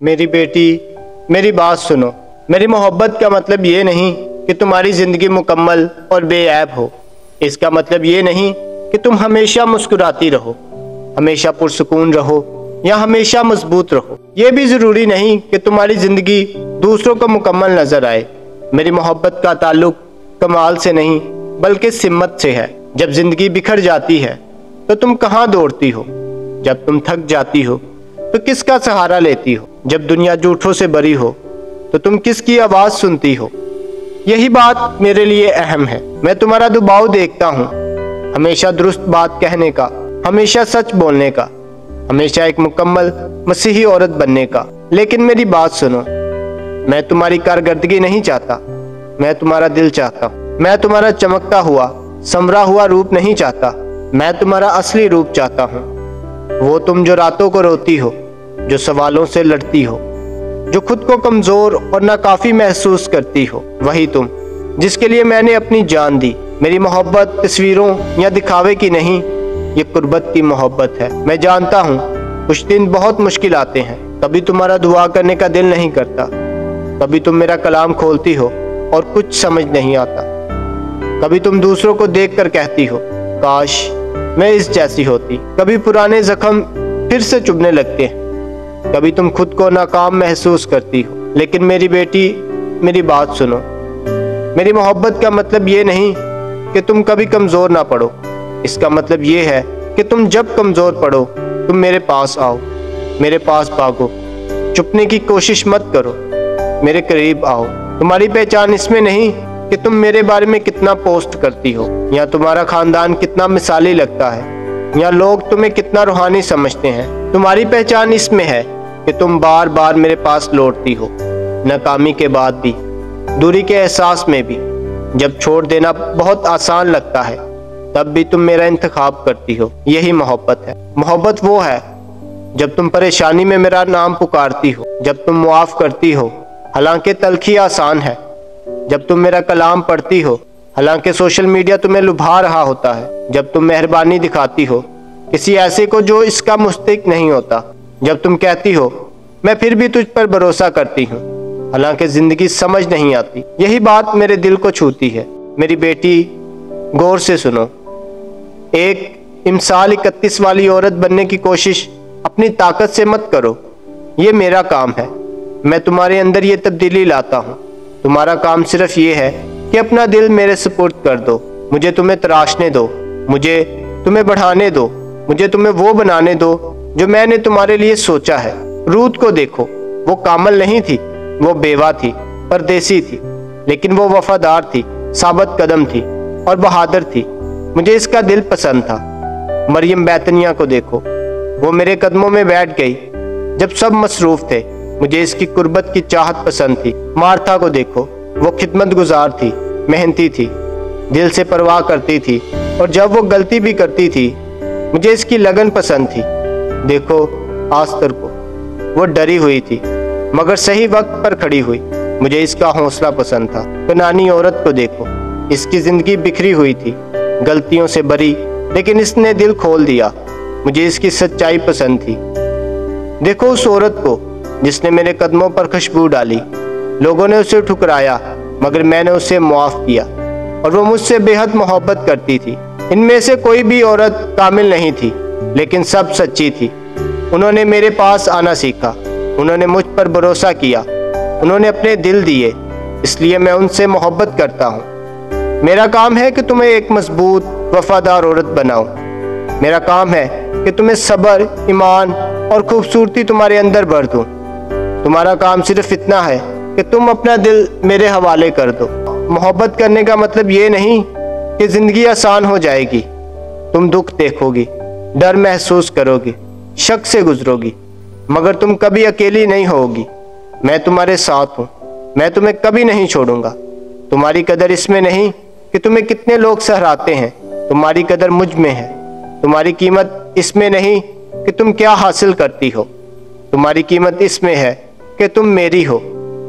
میری بیٹی، میری بات سنو۔ میری محبت کا مطلب یہ نہیں کہ تمہاری زندگی مکمل اور بے عیب ہو۔ اس کا مطلب یہ نہیں کہ تم ہمیشہ مسکراتی رہو، ہمیشہ پرسکون رہو یا ہمیشہ مضبوط رہو۔ یہ بھی ضروری نہیں کہ تمہاری زندگی دوسروں کو مکمل نظر آئے۔ میری محبت کا تعلق کمال سے نہیں بلکہ سمت سے ہے۔ جب زندگی بکھر جاتی ہے تو تم کہاں دوڑتی ہو؟ جب تم تھک جاتی ہو تو کس کا سہارا لیتی ہو؟ جب دنیا جھوٹوں سے بری ہو تو تم کس کی آواز سنتی ہو؟ یہی بات میرے لیے اہم ہے۔ میں تمہارا دباؤ دیکھتا ہوں، ہمیشہ درست بات کہنے کا، ہمیشہ سچ بولنے کا، ہمیشہ ایک مکمل مسیحی عورت بننے کا۔ لیکن میری بات سنو، میں تمہاری کارکردگی نہیں چاہتا، میں تمہارا دل چاہتا ہوں۔ میں تمہارا چمکتا ہوا، سنورا ہوا روپ نہیں چاہتا، میں تمہارا اصلی روپ چاہتا ہوں۔ وہ تم جو راتوں کو روتی ہو، جو سوالوں سے لڑتی ہو، جو خود کو کمزور اور ناکافی محسوس کرتی ہو، وہی تم جس کے لیے میں نے اپنی جان دی۔ میری محبت تصویروں یا دکھاوے کی نہیں، یہ قربت کی محبت ہے۔ میں جانتا ہوں کچھ دن بہت مشکل آتے ہیں، کبھی تمہارا دعا کرنے کا دل نہیں کرتا، کبھی تم میرا کلام کھولتی ہو اور کچھ سمجھ نہیں آتا، کبھی تم دوسروں کو دیکھ کر کہتی ہو کاش میں اس جیسی ہوتی، کبھی پرانے زخم پھر سے چبھنے لگتے ہیں، کبھی تم خود کو ناکام محسوس کرتی ہو۔ لیکن میری بیٹی، میری بات سنو۔ میری محبت کا مطلب یہ نہیں کہ تم کبھی کمزور نہ پڑو۔ اس کا مطلب یہ ہے کہ تم جب کمزور پڑو تم میرے پاس آؤ، میرے پاس بھاگو، چھپنے کی کوشش مت کرو، میرے قریب آؤ۔ تمہاری پہچان اس میں نہیں کہ تم میرے بارے میں کتنا پوسٹ کرتی ہو، یا تمہارا خاندان کتنا مثالی لگتا ہے، یا لوگ تمہیں کتنا روحانی سمجھتے ہیں۔ تمہاری پہچان اس میں ہے کہ تم بار بار میرے پاس لوٹتی ہو، ناکامی کے بعد بھی، دوری کے احساس میں بھی، جب چھوڑ دینا بہت آسان لگتا ہے تب بھی تم میرا انتخاب کرتی ہو۔ یہی محبت ہے۔ محبت وہ ہے جب تم پریشانی میں میرا نام پکارتی ہو، جب تم معاف کرتی ہو حالانکہ تلخی آسان ہے، جب تم میرا کلام پڑھتی ہو حالانکہ سوشل میڈیا تمہیں لبھا رہا ہوتا ہے، جب تم مہربانی دکھاتی ہو کسی ایسے کو جو اس کا مستحق نہیں ہوتا، جب تم کہتی ہو میں پھر بھی تجھ پر بھروسہ کرتی ہوں حالانکہ زندگی سمجھ نہیں آتی۔ یہی بات میرے دل کو چھوتی ہے۔ میری بیٹی، غور سے سنو۔ ایک امسال 31 والی عورت بننے کی کوشش اپنی طاقت سے مت کرو، یہ میرا کام ہے۔ میں تمہارے اندر یہ تبدیلی لاتا ہوں۔ تمہارا کام صرف یہ ہے کہ اپنا دل میرے سپرد کر دو، مجھے تمہیں تراشنے دو، مجھے تمہیں بڑھانے دو، مجھے تمہیں وہ بنانے دو جو میں نے تمہارے لیے سوچا ہے۔ روت کو دیکھو، وہ کامل نہیں تھی، وہ بیوہ تھی، پردیسی تھی، لیکن وہ وفادار تھی، ثابت قدم تھی اور بہادر تھی۔ مجھے اس کا دل پسند تھا۔ مریم بیتنیہ کو دیکھو، وہ میرے قدموں میں بیٹھ گئی جب سب مصروف تھے۔ مجھے اس کی قربت کی چاہت پسند تھی۔ مارتھا کو دیکھو، وہ خدمت گزار تھی، محنتی تھی، دل سے پرواہ کرتی تھی، اور جب وہ غلطی بھی کرتی تھی مجھے اس کی لگن پسند تھی۔ دیکھو آستر کو، وہ ڈری ہوئی تھی مگر صحیح وقت پر کھڑی ہوئی، مجھے اس کا حوصلہ پسند تھا۔ کنانی عورت کو دیکھو، اس کی زندگی بکھری ہوئی تھی، غلطیوں سے بری، لیکن اس نے دل کھول دیا، مجھے اس کی سچائی پسند تھی۔ دیکھو اس عورت کو جس نے میرے قدموں پر خوشبو ڈالی، لوگوں نے اسے ٹھکرایا مگر میں نے اسے معاف کیا، اور وہ مجھ سے بے حد محبت کرتی تھی۔ ان میں سے کوئی بھی عورت کامل نہیں تھی لیکن سب سچی تھی۔ انہوں نے میرے پاس آنا سیکھا، انہوں نے مجھ پر بھروسہ کیا، انہوں نے اپنے دل دیے، اس لیے میں ان سے محبت کرتا ہوں۔ میرا کام ہے کہ تمہیں ایک مضبوط وفادار عورت بناؤں۔ میرا کام ہے کہ تمہیں صبر، ایمان اور خوبصورتی تمہارے اندر بھر دوں۔ تمہارا کام صرف اتنا ہے کہ تم اپنا دل میرے حوالے کر دو۔ محبت کرنے کا مطلب یہ نہیں کہ زندگی آسان ہو جائے گی۔ تم دکھ دیکھو گی، ڈر محسوس کرو گی، شک سے گزرو گی، مگر تم کبھی اکیلی نہیں ہوگی۔ میں تمہارے ساتھ ہوں، میں تمہیں کبھی نہیں چھوڑوں گا۔ تمہاری قدر اس میں نہیں کہ تمہیں کتنے لوگ سہراتے ہیں، تمہاری قدر مجھ میں ہے۔ تمہاری قیمت اس میں نہیں کہ تم کیا حاصل کرتی ہو، تمہاری قیمت اس میں ہے کہ تم میری ہو۔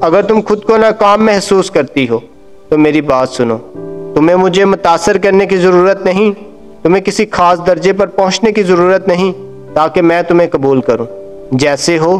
اگر تم خود کو ناکام محسوس کرتی ہو تو میری بات سنو، تمہیں مجھے متاثر کرنے کی ضرورت نہیں، تمہیں کسی خاص درجے پر پہنچنے کی ضرورت نہیں تاکہ میں تمہیں قبول کروں۔ جیسے ہو